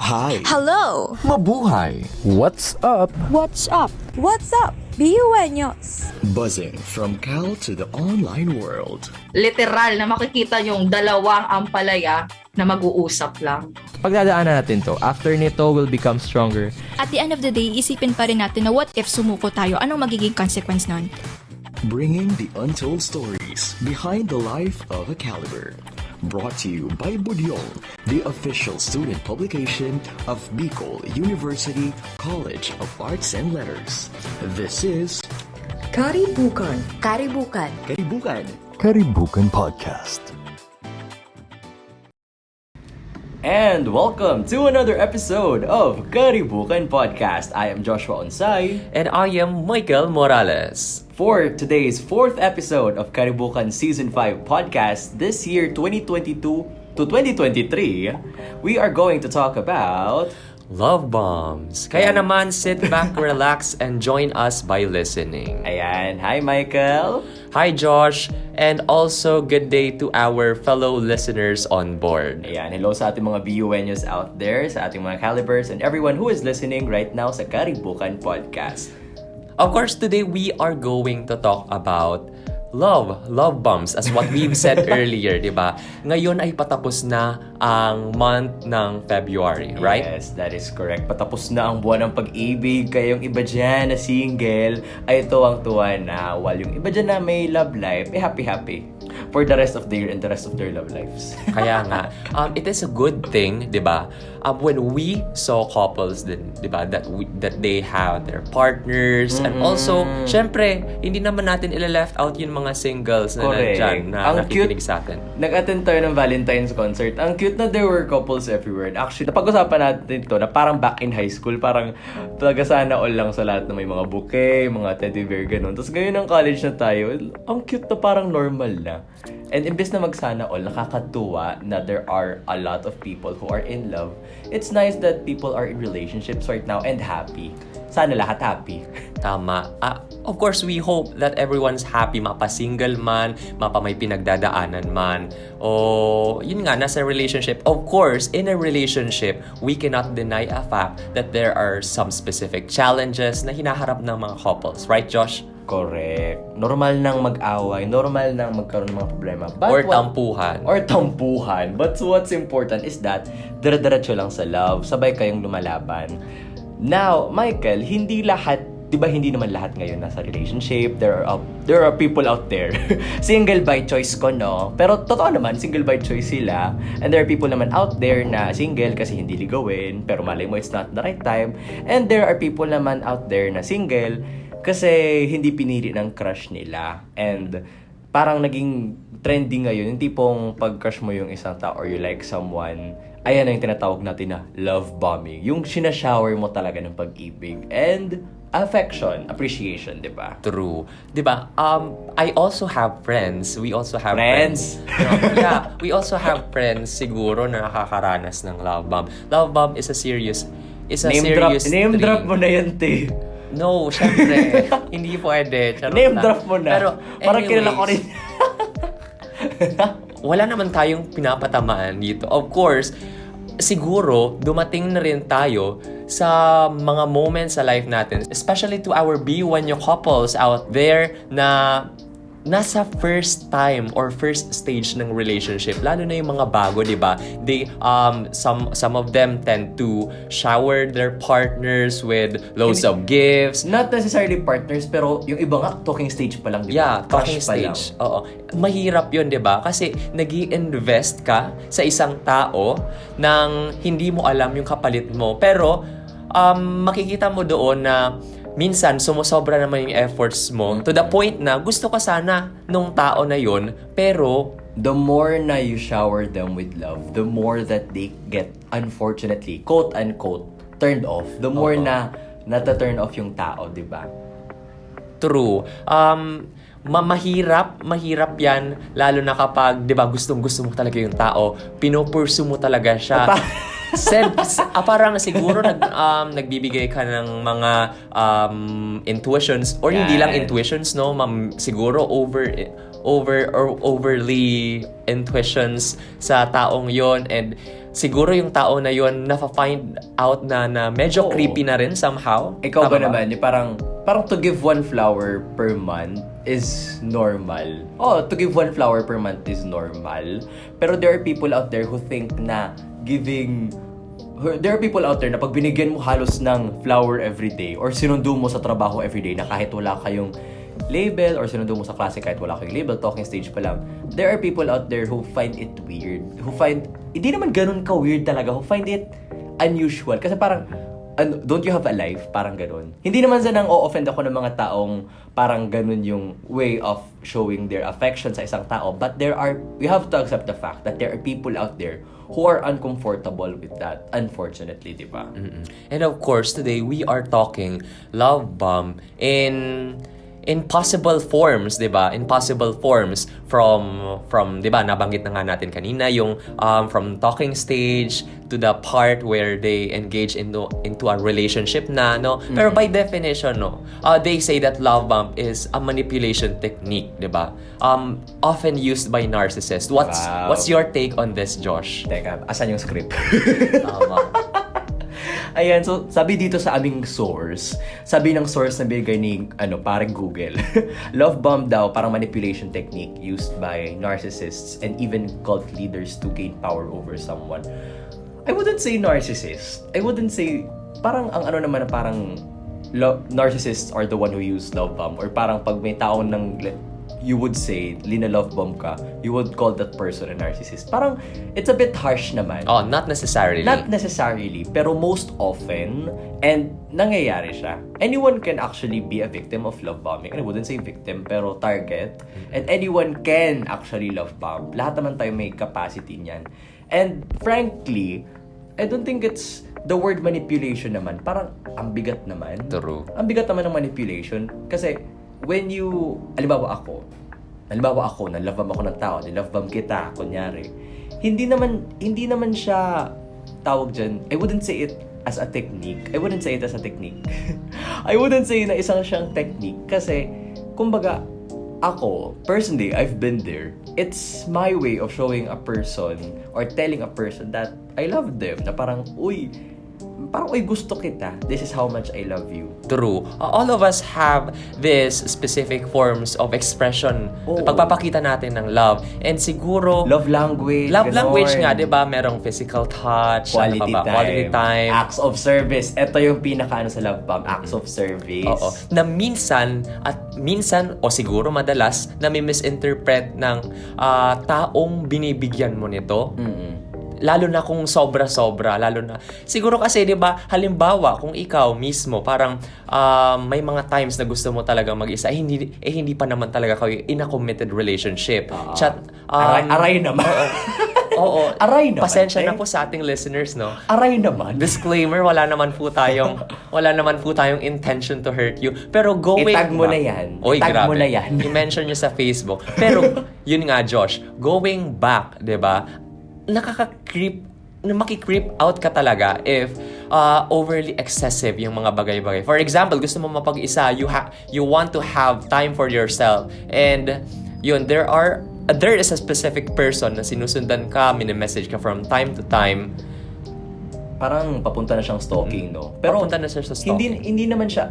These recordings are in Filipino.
Hi! Hello! Mabuhay! What's up? What's up? What's up? 𝐏𝐨𝐿𝐬𝐬𝐿. Buzzing from Cal to the online world. Literal na makikita yung dalawang ampalaya na mag-uusap lang. Pagdadaanan natin to. After nito, we'll become stronger. At the end of the day, isipin pa rin natin na what if sumuko tayo? Anong magiging consequence nun? Bringing the untold stories behind the life of a caliber. Brought to you by Budyong, the official student publication of Bicol University College of Arts and Letters. This is KariBUkan. KariBUkan Podcast. And welcome to another episode of KariBUkan Podcast. I am Joshua Onsay. And I am Michael Morales. For today's fourth episode of KariBUkan Season 5 Podcast, this year 2022 to 2023, we are going to talk about Love bombs. Kaya naman, sit back, relax, and join us by listening. Ayan. Hi, Michael. Hi, Josh. And also, good day to our fellow listeners on board. Ayan. Hello sa ating mga BUNers out there, sa ating mga calibers, and everyone who is listening right now sa KariBUkan Podcast. Of course, today we are going to talk about love bombs as what we've said earlier, di ba? Ngayon ay patapos na ang month ng February, right? Yes, that is correct. Patapos na ang buwan ng pag-ibig. Kaya yung iba dyan na single ay tuwang-tuwa na. While yung iba dyan na may love life, happy-happy for the rest of the year and the rest of their love lives. Kaya nga, it is a good thing, di ba? When we saw couples din, di ba, that they have their partners, and also, syempre, hindi naman natin ila-left out yung mga singles na nandyan na nakikinig sa atin. Nag-attend tayo ng Valentine's concert. Ang cute na there were couples everywhere. And actually, napag-usapan natin ito na parang back in high school, parang talaga sana all lang sa lahat na may mga bouquet, mga teddy bear, ganun. Tapos ngayon ng college na tayo, ang cute na parang normal na. And imbes na magsana all, nakakatuwa na there are a lot of people who are in love. It's nice that people are in relationships right now and happy. Sana lahat happy. Tama. Of course, we hope that everyone's happy. Mapa-single man, mapa-may pinagdadaanan man. O, yun nga, nasa relationship. Of course, in a relationship, we cannot deny a fact that there are some specific challenges na hinaharap ng mga couples. Right, Josh? Correct. Normal nang mag-away, normal nang magkaroon ng mga problema. Tampuhan. Or tampuhan. But what's important is that dire-diretso lang sa love, sabay kayong lumalaban. Now, Michael, hindi lahat, 'di ba hindi naman lahat ngayon nasa relationship. There are people out there. Single by choice ko, no? Pero totoo naman, single by choice sila. And there are people naman out there na single kasi hindi ligawin, pero malay mo it's not the right time. And there are people naman out there na single kasi hindi pinili ng crush nila. And parang naging trending ngayon, yung tipong pag-crush mo yung isang tao or you like someone, ayan na yung tinatawag natin na love bombing. Yung sinashower mo talaga ng pag-ibig and affection, appreciation, di ba? True. Di ba? I also have friends. We also have Friends? Yeah, we also have friends siguro na nakakaranas ng love bomb. Love bomb is a serious Name drop mo na yan, te. No, syempre. Hindi pwede. Charot Name lang. drop mo na. Pero parang kilala ko rin. Wala naman tayong pinapatamaan dito. Of course, siguro, dumating na rin tayo sa mga moments sa life natin, especially to our B1 couples out there na nasa first time or first stage ng relationship, lalo na yung mga bago, di ba? They some of them tend to shower their partners with loads of gifts. Not necessarily partners, pero yung iba nga talking stage pa lang, di ba? Yeah, talking stage. Oo. Mahirap 'yun, 'di ba? Kasi nag-i-invest ka sa isang tao nang hindi mo alam yung kapalit mo. Pero makikita mo doon na minsan, sumusobra naman yung efforts mo to the point na gusto ka sana nung tao na yun, pero the more na you shower them with love, the more that they get, unfortunately, quote-unquote, turned off. The more na nata-turn off yung tao, di ba? true. Mahirap yan, lalo na kapag, di ba, gustong-gusto mo talaga yung tao, pinupursu mo talaga siya. Parang siguro nagbibigay ka ng mga intuitions, or hindi lang intuitions, no? Siguro overly intuitions sa taong yon, and siguro yung tao na yun na-find out na medyo Oo. creepy na rin somehow. Ikaw ba Tama naman, yung parang to give one flower per month is normal. Oh, to give one flower per month is normal. Pero there are people out there who think na there are people out there na pag binigyan mo halos ng flower everyday or sinundo mo sa trabaho everyday na kahit wala kayong label or sinundo mo sa klase kahit wala kayong label, talking stage pa lang, there are people out there who find it weird. Hindi naman ganun ka-weird talaga, who find it unusual. Kasi parang, don't you have a life? Parang ganun. Hindi naman sa nang o-offend ako ng mga taong parang ganun yung way of showing their affection sa isang tao. But we have to accept the fact that there are people out there who are uncomfortable with that, unfortunately, di ba? And of course, today we are talking love bomb in possible forms, 'di ba? In possible forms from 'di ba? Nabanggit na nga natin kanina yung from talking stage to the part where they engage into a relationship na, no? Pero by definition, no, they say that love bomb is a manipulation technique, 'di ba? Often used by narcissists. What's your take on this, Josh? Teka, asan yung script? Tama. Ayan, so sabi dito sa aming source, sabi ng source na bigay ni parang Google, love bomb daw parang manipulation technique used by narcissists and even cult leaders to gain power over someone. I wouldn't say narcissist. I wouldn't say parang ang naman na parang narcissists are the one who use love bomb or parang pag may tao you would say, love bomb ka, you would call that person a narcissist. Parang, it's a bit harsh naman. Oh, not necessarily. Not necessarily, pero most often, and nangyayari siya. Anyone can actually be a victim of love bombing. And I wouldn't say victim, pero target. And anyone can actually love bomb. Lahat naman tayo may capacity niyan. And frankly, I don't think it's the word manipulation naman. Parang, ang bigat naman. True. Ang bigat naman ng manipulation. Kasi, when you, halimbawa ako, nalove bomb ako ng tao, nilove bomb kita, kunyari, hindi naman siya, tawag dyan, I wouldn't say it as a technique. I wouldn't say na isang siyang technique. Kasi, kumbaga, ako, personally, I've been there. It's my way of showing a person or telling a person that I love them. Na parang, uy, gusto kita. This is how much I love you. True. All of us have this specific forms of expression. Oo. Pagpapakita natin ng love. And siguro, Love language. love ganon. language nga, di ba? Merong physical touch. Quality time. Acts of service. Ito yung pinaka sa love bomb. Acts of service. Oo. Na minsan, o siguro madalas, na may misinterpret ng taong binibigyan mo nito. Lalo na kung sobra-sobra, lalo na siguro kasi 'di ba, halimbawa kung ikaw mismo parang may mga times na gusto mo talaga mag-isa, hindi pa naman talaga kayo in a committed relationship. Aray naman. Oo. Aray naman. Pasensya na po sa ating listeners, no. Aray naman. Disclaimer, wala naman po tayong intention to hurt you. Pero going Itag mo back, na yan. Oy, Itag grabe. mo na yan. I-mention nyo sa Facebook. Pero yun nga, Josh, going back, 'di ba? Maki-creep out ka talaga if overly excessive yung mga bagay-bagay. For example, gusto mo mapag-isa, you want to have time for yourself, and yun, there is a specific person na sinusundan ka, mini-message ka from time to time. Parang papunta na siyang stalking, no? Pero Papunta na siya sa stalking. Hindi naman siya.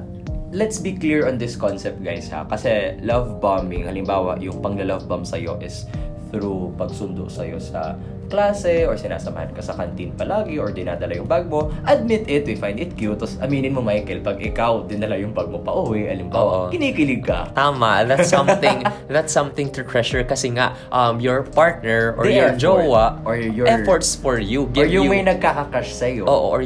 Let's be clear on this concept, guys, ha? Kasi love bombing, halimbawa, yung pang-love bomb sa'yo is through pagsundo sa'yo sa klase or sinasamahan ka sa kantin palagi or dinadala yung bag mo. Admit it, we find it cute. Tapos aminin mo, Michael, pag ikaw dinala yung bag mo pa uwi, halimbawa, kinikilig ka. Tama, that's something to treasure kasi nga your partner or your jowa or your efforts for you, or yung may nagkaka-crush sa'yo. Oo,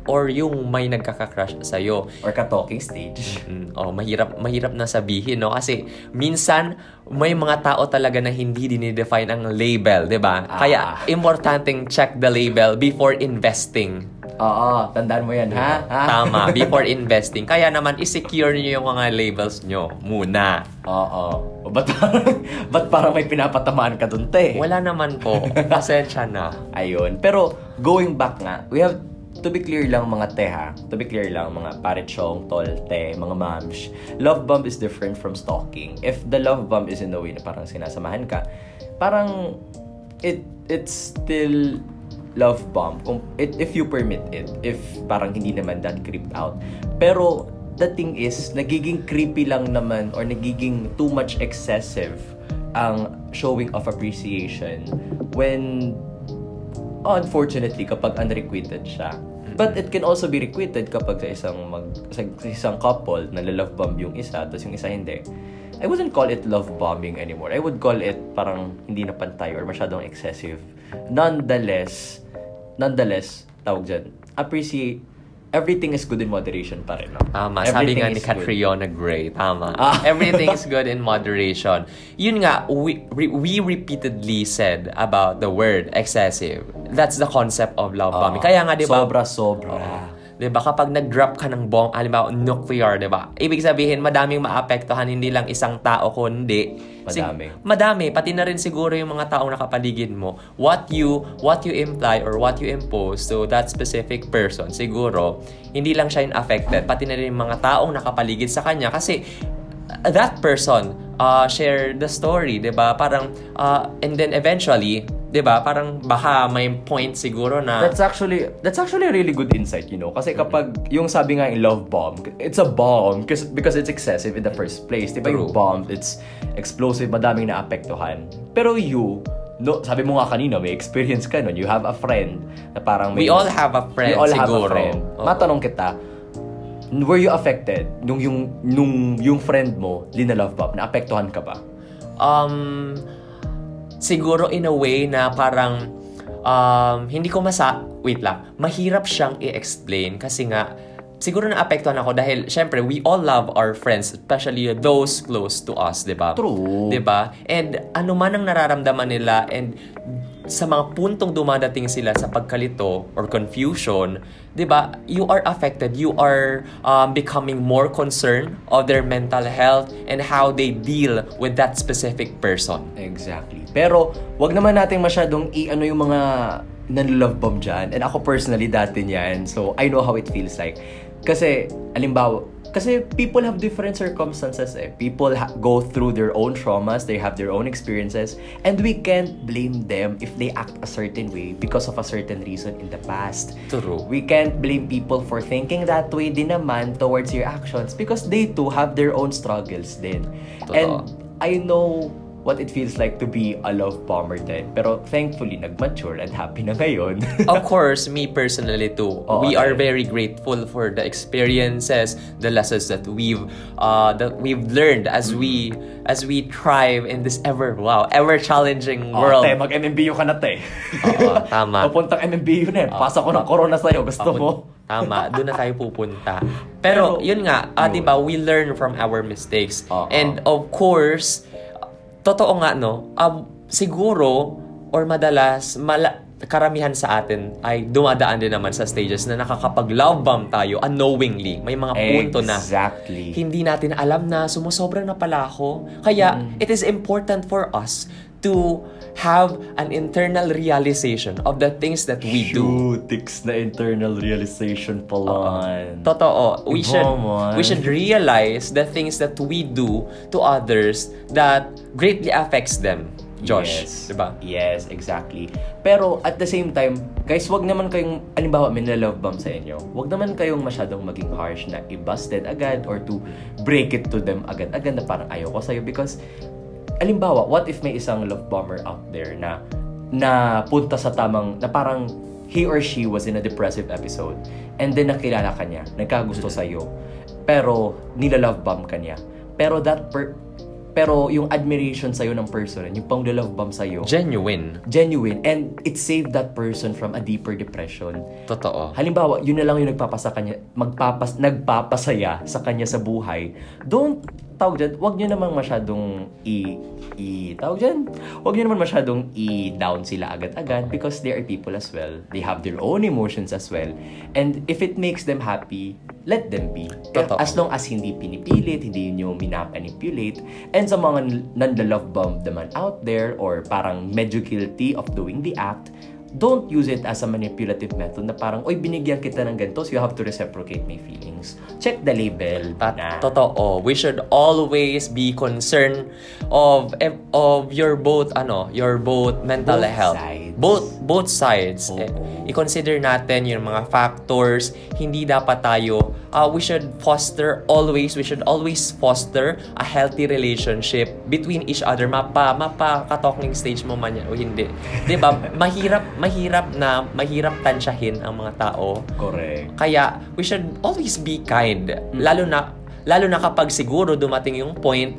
or yung may nagkaka-crush sa'yo. Or ka-talking stage. Mahirap na sabihin, no? Kasi minsan may mga tao talaga na hindi dinidefine ang label, 'di ba? Kaya importanteng check the label before investing. Oo, tandaan mo 'yan, ha? Tama, before investing. Kaya naman i-secure niyo yung mga labels niyo muna. Oo. Ba't parang may pinapatamaan ka dun, te? Wala naman po. Pasensya na. Ayun. Pero going back nga, we have to be clear lang mga te, ha? To be clear lang mga parechong, tol, te, mga mams. Love bomb is different from stalking. If the love bomb is in a way na parang sinasamahan ka, parang it's still love bomb if you permit it, if parang hindi naman that creeped out. Pero the thing is, nagiging creepy lang naman or nagiging too much excessive ang showing of appreciation when unfortunately kapag unrequited siya. But it can also be requited kapag sa isang couple na love bomb yung isa tapos yung isa hindi. I wouldn't call it love bombing anymore. I would call it parang hindi na pantay or masyadong excessive. Nonetheless, tawag dyan, appreciate, everything is good in moderation pa rin. No? Tama. Sabi nga ni Catriona Gray. Tama. Everything is good in moderation. Yun nga, we repeatedly said about the word excessive. That's the concept of love bombing. Kaya nga, di ba? Sobra. Diba, kapag nag-drop ka ng bomb, halimbawa, nuclear, diba? Ibig sabihin, madaming maapektuhan, hindi lang isang tao, kundi madami. Pati na rin siguro yung mga taong nakapaligid mo. What you imply or what you impose to that specific person, siguro, hindi lang siya yung affected, pati na rin yung mga taong nakapaligid sa kanya. Kasi, that person share the story, diba? Parang, and then eventually, 'di ba? Parang baka may point siguro na That's actually a really good insight, you know. Kasi kapag yung sabi nga yung love bomb, it's a bomb because it's excessive in the first place. 'Di ba? Yung bomb, it's explosive, madaming naapektuhan. Pero sabi mo nga kanina, may experience ka nun. You have a friend na parang we all have a friend siguro. Matanong kita, were you affected nung yung friend mo, love bomb, naapektuhan ka ba? Siguro in a way na parang hindi ko mahirap siyang i-explain kasi nga siguro naapektuhan ako dahil syempre we all love our friends, especially those close to us, 'di ba? True. 'Di ba? And ano man ang nararamdaman nila and sa mga puntong dumadating sila sa pagkalito or confusion, 'di ba? You are affected, you are becoming more concerned of their mental health and how they deal with that specific person. Exactly. Pero wag naman natin masyadong yung mga nanlove bomb dyan. And ako personally dati niyan. So I know how it feels like. Kasi people have different circumstances eh. People go through their own traumas, they have their own experiences, and we can't blame them if they act a certain way because of a certain reason in the past. True. We can't blame people for thinking that way din naman towards your actions because they too have their own struggles din. Totoo. And I know what it feels like to be a love bomber din. Pero thankfully, nag-mature and happy na ngayon. Of course, me personally too. We are very grateful for the experiences, the lessons that we've learned as we thrive in this ever challenging world. Te, mag-MMBU ka na, te. Oo, tama. Papuntang MMBU na. Pasa ko ng corona sa'yo. Gusto mo? Tama, doon na tayo pupunta. Pero yun nga, 'di ba, we learn from our mistakes. And of course, totoo nga, no? Siguro, or madalas, karamihan sa atin ay dumadaan din naman sa stages na nakakapag-love bomb tayo unknowingly. May mga punto na hindi natin alam na sumusobra na pala ako. Kaya, it is important for us to have an internal realization of the things that we do. Tics na internal realization pala. Totoo. We should realize the things that we do to others that greatly affects them. Josh, diba? Yes, exactly. Pero at the same time, guys, wag naman kayong, halimbawa, may love bomb sa inyo. Wag naman kayong masyadong maging harsh na i-busted agad or to break it to them agad-agad na parang ayaw ko sa'yo because halimbawa, what if may isang love bomber out there na punta sa tamang, na parang he or she was in a depressive episode and then nakilala ka niya, nagkagusto sa'yo, pero nila-love bomb ka niya. Pero yung admiration sa'yo ng person, yung pang-love bomb sa'yo, genuine, and it saved that person from a deeper depression. Totoo. Halimbawa, yun na lang yung nagpapasaya sa kanya sa buhay. Wag nyo namang masyadong i-down sila agad-agad because they are people as well. They have their own emotions as well. And if it makes them happy, let them be. Totoo. As long as hindi pinipilit, hindi nyo minamanipulate. And sa mga nanda-love bomb naman out there or parang medyo guilty of doing the act, don't use it as a manipulative method na parang, oy, binigyan kita ng ganito, so you have to reciprocate my feelings. check the label na. Totoo. We should always be concerned of your both mental Both health. sides. Both sides. Oo. I-consider natin yung mga factors. Hindi dapat tayo we should always foster a healthy relationship between each other. Mapa-talking stage mo man yan o hindi. 'Di ba? Mahirap tansyahin ang mga tao. Correct. Kaya we should always be kind. Lalo na kapag siguro dumating yung point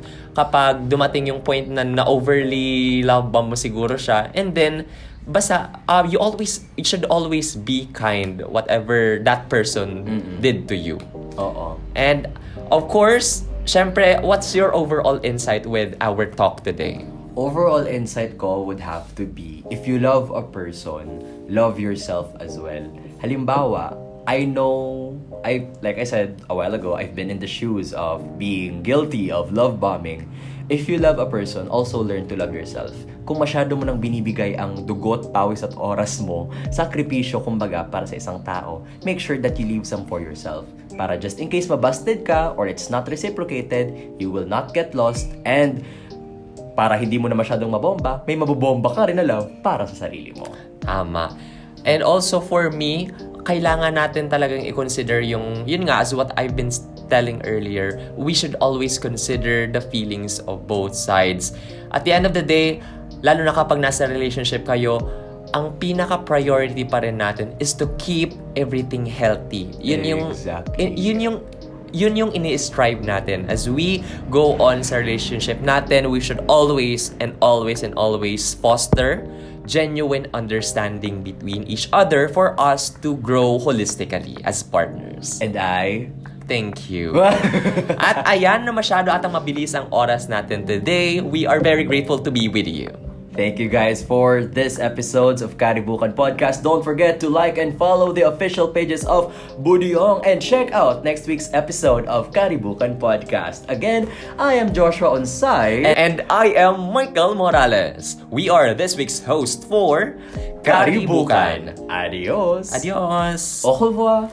na overly love bomb mo siguro siya, and then basta you should always be kind whatever that person did to you. Oo. And of course, syempre, what's your overall insight with our talk today? Overall insight ko would have to be, if you love a person, love yourself as well. Halimbawa, like I said a while ago, I've been in the shoes of being guilty of love bombing. If you love a person, also learn to love yourself. Kung masyado mo nang binibigay ang dugot, pawis at oras mo, sakripisyo kumbaga para sa isang tao, make sure that you leave some for yourself. Para just in case mabusted ka or it's not reciprocated, you will not get lost, and para hindi mo na masyadong mabomba, may mabobomba ka rin na love para sa sarili mo. Tama. And also for me, kailangan natin talagang i-consider yun nga, as what I've been telling earlier, we should always consider the feelings of both sides. At the end of the day, lalo na kapag nasa relationship kayo, ang pinaka-priority pa rin natin is to keep everything healthy. Exactly. Yun yung ini-strive natin. As we go on sa relationship natin, we should always foster genuine understanding between each other for us to grow holistically as partners. And I... Thank you. At ayan na masyado atang mabilis ang oras natin today. We are very grateful to be with you. Thank you guys for this episodes of KariBUkan Podcast. Don't forget to like and follow the official pages of Budyong and check out next week's episode of KariBUkan Podcast. Again, I am Joshua Onsay. And I am Michael Morales. We are this week's host for KariBUkan. Adios. Adios. Au revoir.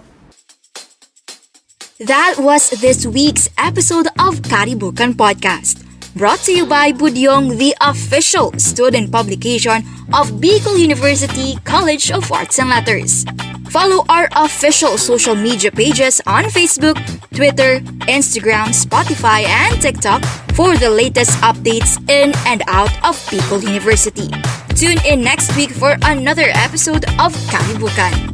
That was this week's episode of KariBUkan Podcast. Brought to you by Budyong, the official student publication of 𝐒𝐞𝐚𝐬𝐭 University College of Arts and Letters. Follow our official social media pages on Facebook, Twitter, Instagram, Spotify, and TikTok for the latest updates in and out of 𝐒𝐞𝐚 University. Tune in next week for another episode of KariBUkan.